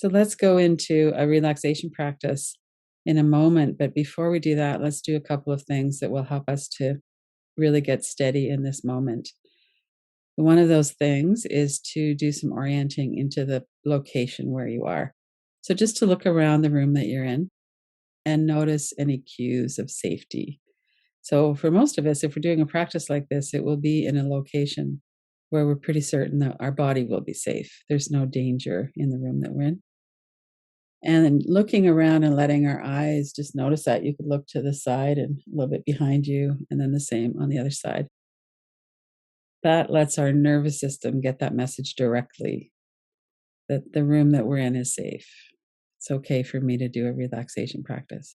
So let's go into a relaxation practice in a moment. But before we do that, let's do a couple of things that will help us to really get steady in this moment. One of those things is to do some orienting into the location where you are. So just to look around the room that you're in and notice any cues of safety. So for most of us, if we're doing a practice like this, it will be in a location where we're pretty certain that our body will be safe. There's no danger in the room that we're in. And then looking around and letting our eyes just notice that. You could look to the side and a little bit behind you, and then the same on the other side. That lets our nervous system get that message directly that the room that we're in is safe. It's okay for me to do a relaxation practice.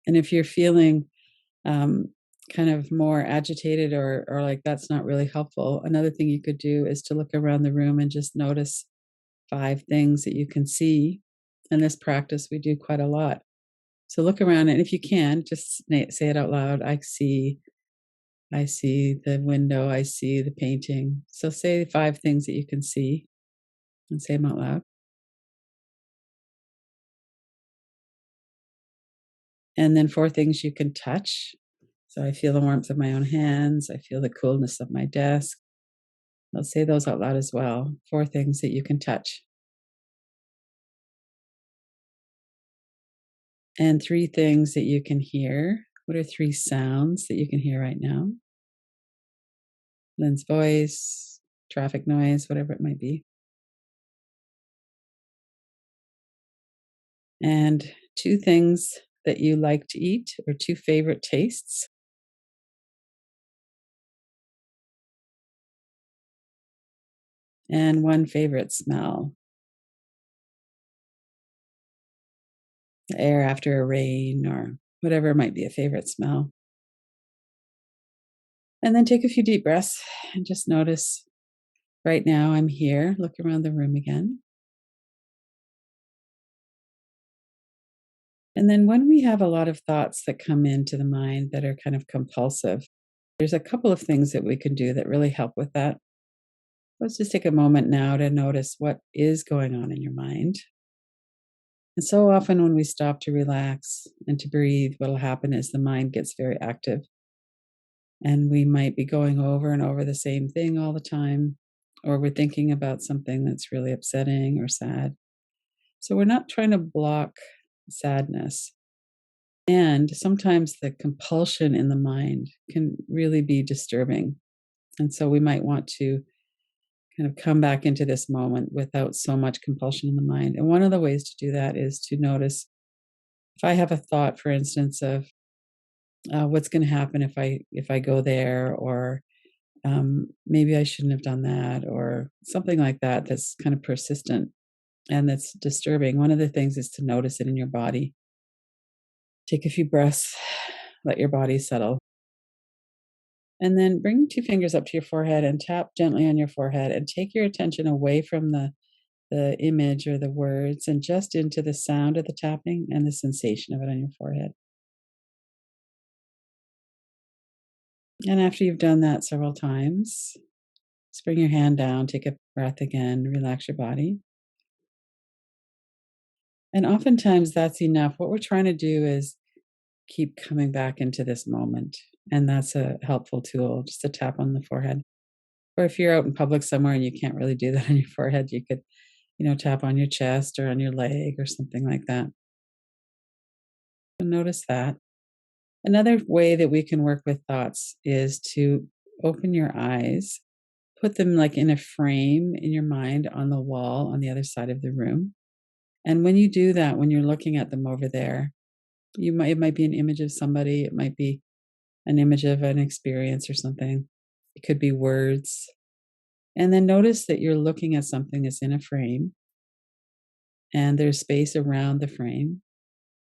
And if you're feeling um, kind of more agitated or like that's not really helpful, another thing you could do is to look around the room and just notice 5 things that you can see. In this practice, we do quite a lot. So look around, and if you can, just say it out loud. I see the window, I see the painting. So say 5 things that you can see and say them out loud. And then 4 things you can touch. So I feel the warmth of my own hands, I feel the coolness of my desk. I'll say those out loud as well. 4 things that you can touch. And 3 things that you can hear. What are 3 sounds that you can hear right now? Lynn's voice, traffic noise, whatever it might be. And 2 things that you like to eat or 2 favorite tastes. And 1 favorite smell. The air after a rain or whatever might be a favorite smell. And then take a few deep breaths and just notice right now I'm here. Look around the room again. And then when we have a lot of thoughts that come into the mind that are kind of compulsive, there's a couple of things that we can do that really help with that. Let's just take a moment now to notice what is going on in your mind. And so often when we stop to relax and to breathe, what'll happen is the mind gets very active. And we might be going over and over the same thing all the time, or we're thinking about something that's really upsetting or sad. So we're not trying to block sadness. And sometimes the compulsion in the mind can really be disturbing. And so we might want to kind of come back into this moment without so much compulsion in the mind. And one of the ways to do that is to notice if I have a thought, for instance, of what's going to happen if I go there, or maybe I shouldn't have done that, or something like that that's kind of persistent and that's disturbing. One of the things is to notice it in your body. Take a few breaths, let your body settle. And then bring 2 fingers up to your forehead and tap gently on your forehead and take your attention away from the image or the words and just into the sound of the tapping and the sensation of it on your forehead. And after you've done that several times, just bring your hand down, take a breath again, relax your body. And oftentimes that's enough. What we're trying to do is keep coming back into this moment. And that's a helpful tool, just to tap on the forehead. Or if you're out in public somewhere and you can't really do that on your forehead, you could, tap on your chest or on your leg or something like that. So notice that. Another way that we can work with thoughts is to open your eyes, put them like in a frame in your mind on the wall on the other side of the room. And when you do that, when you're looking at them over there, it might be an image of somebody, it might be an image of an experience or something. It could be words. And then notice that you're looking at something that's in a frame and there's space around the frame.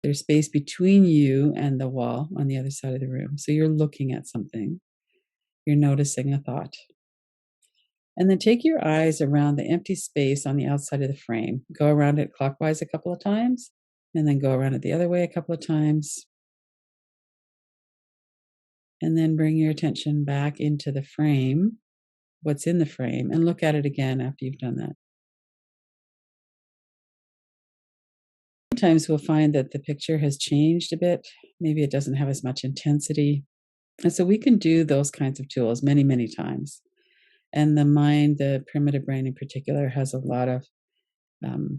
There's space between you and the wall on the other side of the room. So you're looking at something. You're noticing a thought. And then take your eyes around the empty space on the outside of the frame. Go around it clockwise a couple of times, and then go around it the other way a couple of times. And then bring your attention back into the frame what's in the frame and look at it again after you've done that. Sometimes we'll find that the picture has changed a bit. Maybe it doesn't have as much intensity. And so we can do those kinds of tools many, many times. And the mind, the primitive brain in particular, has a lot of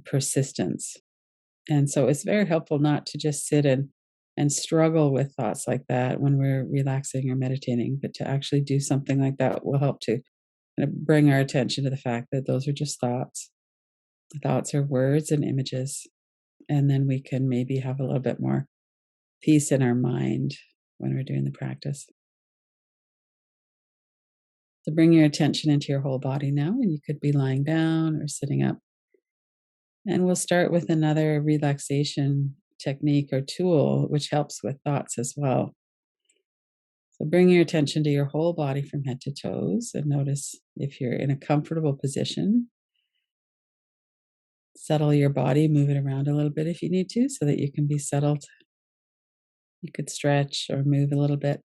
persistence. And so it's very helpful not to just sit and struggle with thoughts like that when we're relaxing or meditating, but to actually do something like that will help to kind of bring our attention to the fact that those are just thoughts. Thoughts are words and images. And then we can maybe have a little bit more peace in our mind when we're doing the practice. So bring your attention into your whole body now, and you could be lying down or sitting up. And we'll start with another relaxation technique or tool, which helps with thoughts as well. So bring your attention to your whole body from head to toes and notice if you're in a comfortable position. Settle your body, move it around a little bit if you need to so that you can be settled. You could stretch or move a little bit.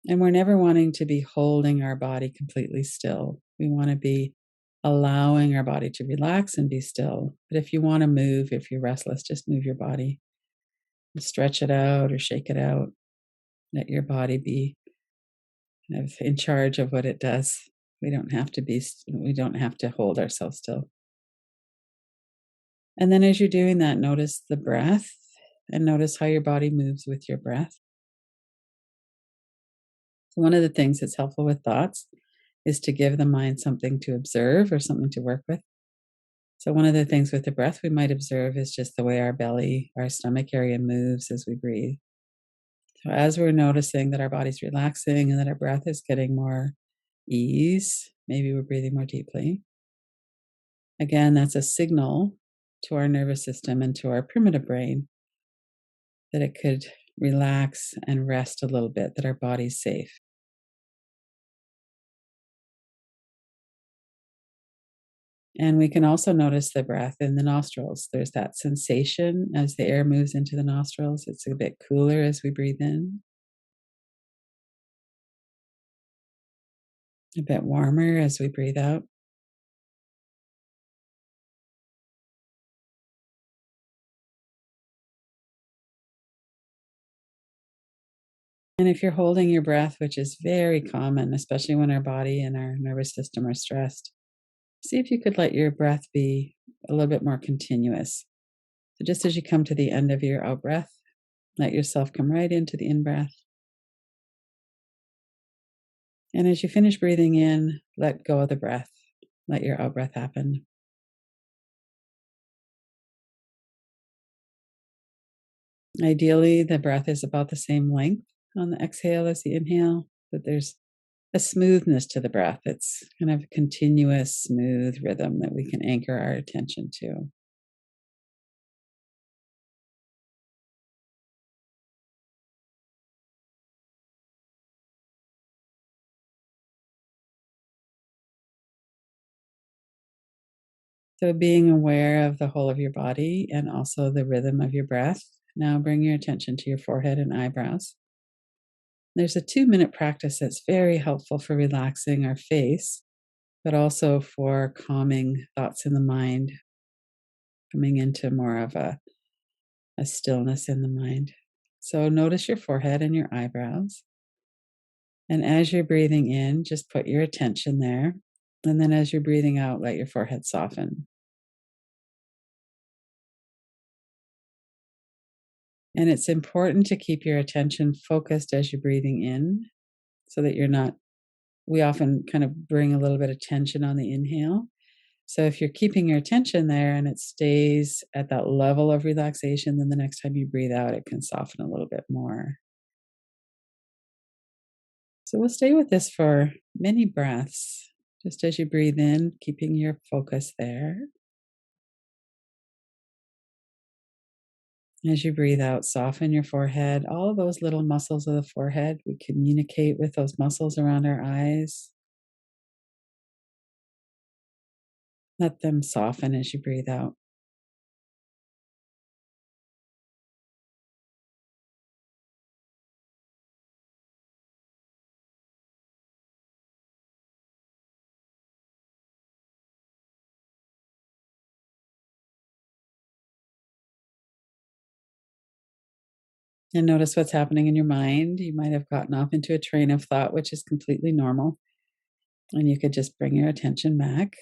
And we're never wanting to be holding our body completely still. We want to be allowing our body to relax and be still. But if you want to move, if you're restless, just move your body and stretch it out or shake it out. Let your body be kind of in charge of what it does. We don't have to hold ourselves still. And then as you're doing that, notice the breath and notice how your body moves with your breath. So one of the things that's helpful with thoughts is to give the mind something to observe or something to work with. So one of the things with the breath we might observe is just the way our belly, our stomach area moves as we breathe. So as we're noticing that our body's relaxing and that our breath is getting more ease, maybe we're breathing more deeply. Again, that's a signal to our nervous system and to our primitive brain that it could relax and rest a little bit, that our body's safe. And we can also notice the breath in the nostrils. There's that sensation as the air moves into the nostrils. It's a bit cooler as we breathe in, a bit warmer as we breathe out. And if you're holding your breath, which is very common, especially when our body and our nervous system are stressed, see if you could let your breath be a little bit more continuous. So just as you come to the end of your out breath, let yourself come right into the in breath. And as you finish breathing in, let go of the breath. Let your out breath happen. Ideally, the breath is about the same length on the exhale as the inhale, but there's a smoothness to the breath. It's kind of a continuous, smooth rhythm that we can anchor our attention to. So, being aware of the whole of your body and also the rhythm of your breath. Now, bring your attention to your forehead and eyebrows. There's a 2-minute practice that's very helpful for relaxing our face, but also for calming thoughts in the mind, coming into more of a stillness in the mind. So, notice your forehead and your eyebrows. And as you're breathing in, just put your attention there. And then as you're breathing out, let your forehead soften. And it's important to keep your attention focused as you're breathing in so that you're not, we often kind of bring a little bit of tension on the inhale. So if you're keeping your attention there and it stays at that level of relaxation, then the next time you breathe out, it can soften a little bit more. So we'll stay with this for many breaths, just as you breathe in, keeping your focus there. As you breathe out, soften your forehead. All of those little muscles of the forehead, we communicate with those muscles around our eyes. Let them soften as you breathe out. And notice what's happening in your mind. You might have gotten off into a train of thought, which is completely normal. And you could just bring your attention back.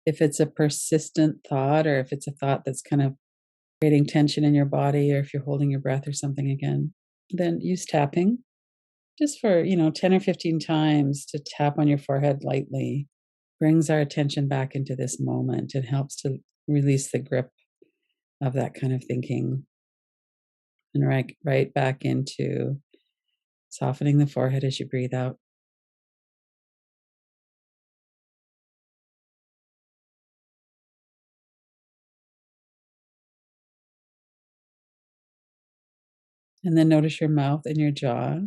If it's a persistent thought, or if it's a thought that's kind of creating tension in your body, or if you're holding your breath or something again, then use tapping just for, 10 or 15 times to tap on your forehead lightly. Brings our attention back into this moment and helps to release the grip of that kind of thinking, and right back into softening the forehead as you breathe out. And then notice your mouth and your jaw.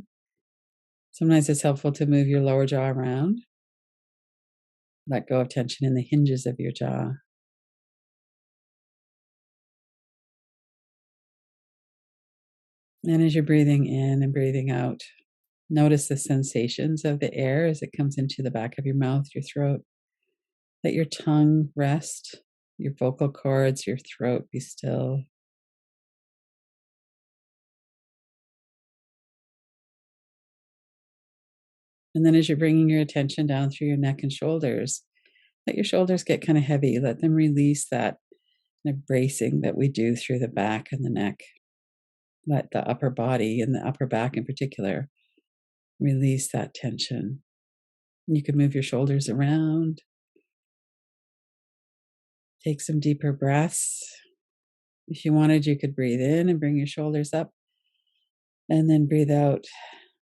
Sometimes it's helpful to move your lower jaw around. Let go of tension in the hinges of your jaw. And as you're breathing in and breathing out, notice the sensations of the air as it comes into the back of your mouth, your throat. Let your tongue rest, your vocal cords, your throat be still. And then as you're bringing your attention down through your neck and shoulders, let your shoulders get kind of heavy. Let them release that kind of bracing that we do through the back and the neck. Let the upper body and the upper back in particular release that tension. You can move your shoulders around. Take some deeper breaths. If you wanted, you could breathe in and bring your shoulders up, and then breathe out.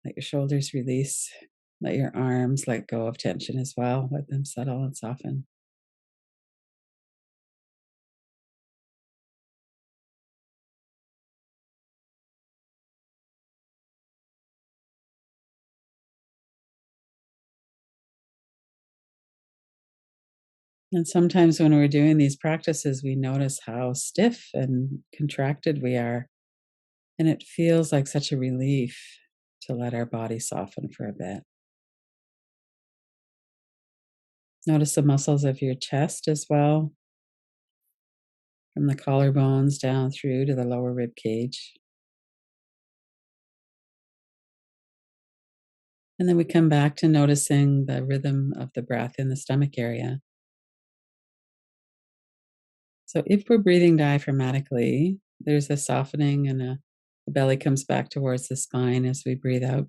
Let your shoulders release. Let your arms let go of tension as well. Let them settle and soften. And sometimes when we're doing these practices, we notice how stiff and contracted we are. And it feels like such a relief to let our body soften for a bit. Notice the muscles of your chest as well, from the collarbones down through to the lower rib cage. And then we come back to noticing the rhythm of the breath in the stomach area. So if we're breathing diaphragmatically, there's a softening, and the belly comes back towards the spine as we breathe out.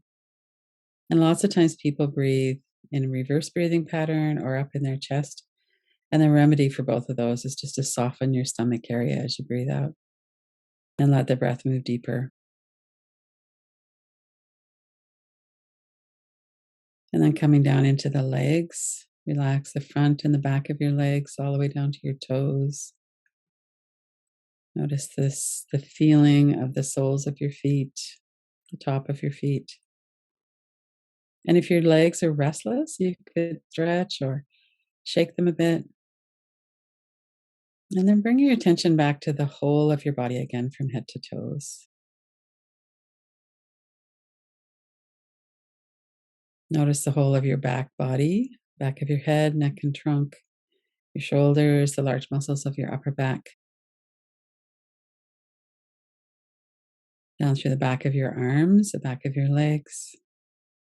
And lots of times people breathe in a reverse breathing pattern or up in their chest. And the remedy for both of those is just to soften your stomach area as you breathe out and let the breath move deeper. And then coming down into the legs, relax the front and the back of your legs all the way down to your toes. Notice the feeling of the soles of your feet, the top of your feet. And if your legs are restless, you could stretch or shake them a bit. And then bring your attention back to the whole of your body again from head to toes. Notice the whole of your back body, back of your head, neck and trunk, your shoulders, the large muscles of your upper back, down through the back of your arms, the back of your legs.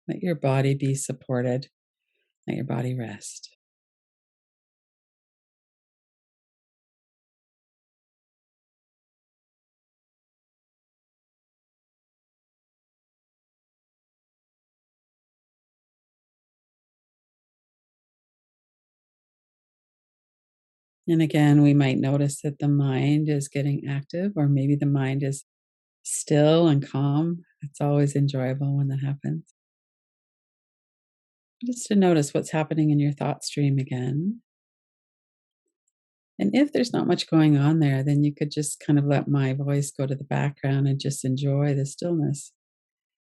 Let your body be supported. Let your body rest. And again, we might notice that the mind is getting active, or maybe the mind is still and calm. It's always enjoyable when that happens. Just to notice what's happening in your thought stream again. And if there's not much going on there, then you could just kind of let my voice go to the background and just enjoy the stillness.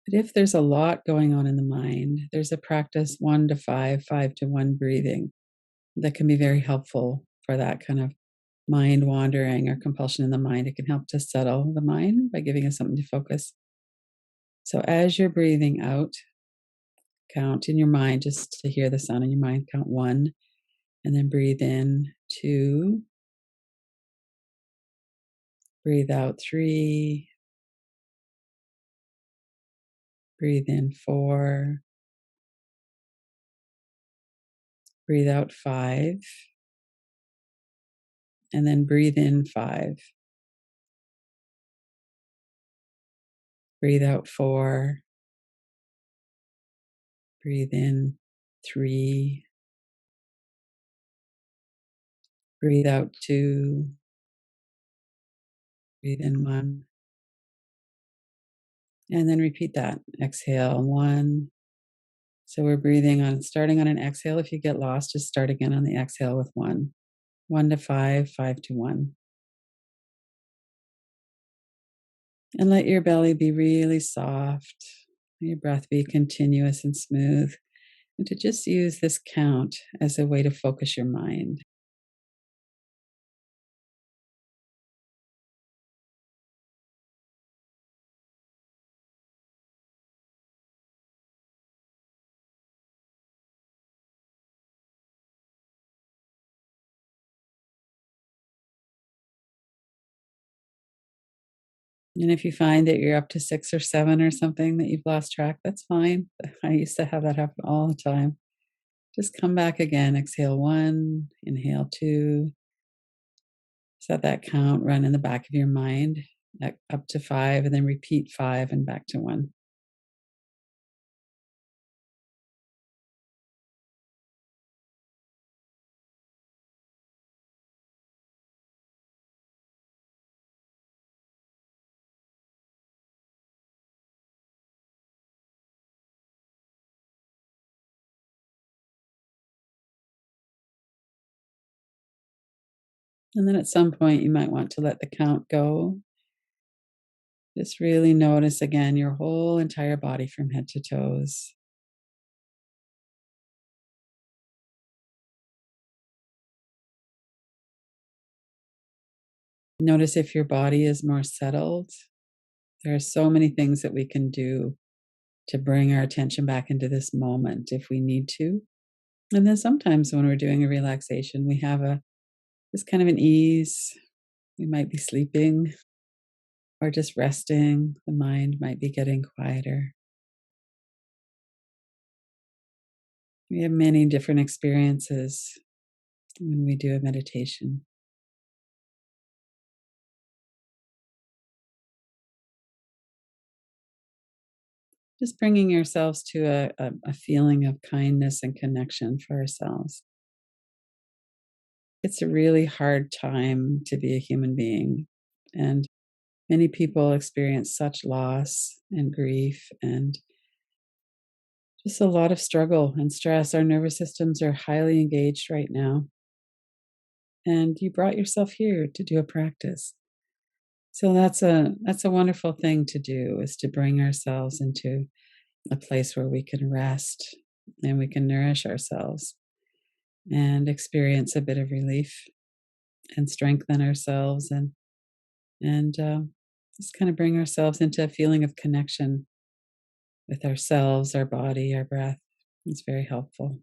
But if there's a lot going on in the mind, there's a practice 1 to 5, 5 to 1 breathing that can be very helpful for that kind of mind wandering or compulsion in the mind. It can help to settle the mind by giving us something to focus. So as you're breathing out, count in your mind just to hear the sound in your mind. Count 1, and then breathe in 2, Breathe out 3. Breathe in 4. Breathe out 5. And then breathe in 5. Breathe out 4. Breathe in 3. Breathe out 2. Breathe in 1. And then repeat that. Exhale 1. So we're breathing on, starting on an exhale. If you get lost, just start again on the exhale with 1. 1 to 5, 5 to 1. And let your belly be really soft. Your breath be continuous and smooth. And to just use this count as a way to focus your mind. And if you find that you're up to 6 or 7 or something that you've lost track, that's fine. I used to have that happen all the time. Just come back again. Exhale 1, inhale 2. Set that count, run in the back of your mind up to 5, and then repeat 5 and back to 1. And then at some point, you might want to let the count go. Just really notice again your whole entire body from head to toes. Notice if your body is more settled. There are so many things that we can do to bring our attention back into this moment if we need to. And then sometimes when we're doing a relaxation, we have just kind of an ease. We might be sleeping or just resting. The mind might be getting quieter. We have many different experiences when we do a meditation. Just bringing ourselves to a feeling of kindness and connection for ourselves. It's a really hard time to be a human being. And many people experience such loss and grief and just a lot of struggle and stress. Our nervous systems are highly engaged right now. And you brought yourself here to do a practice. So that's a wonderful thing to do, is to bring ourselves into a place where we can rest and we can nourish ourselves and experience a bit of relief and strengthen ourselves and just kind of bring ourselves into a feeling of connection with ourselves, our body, our breath. It's very helpful.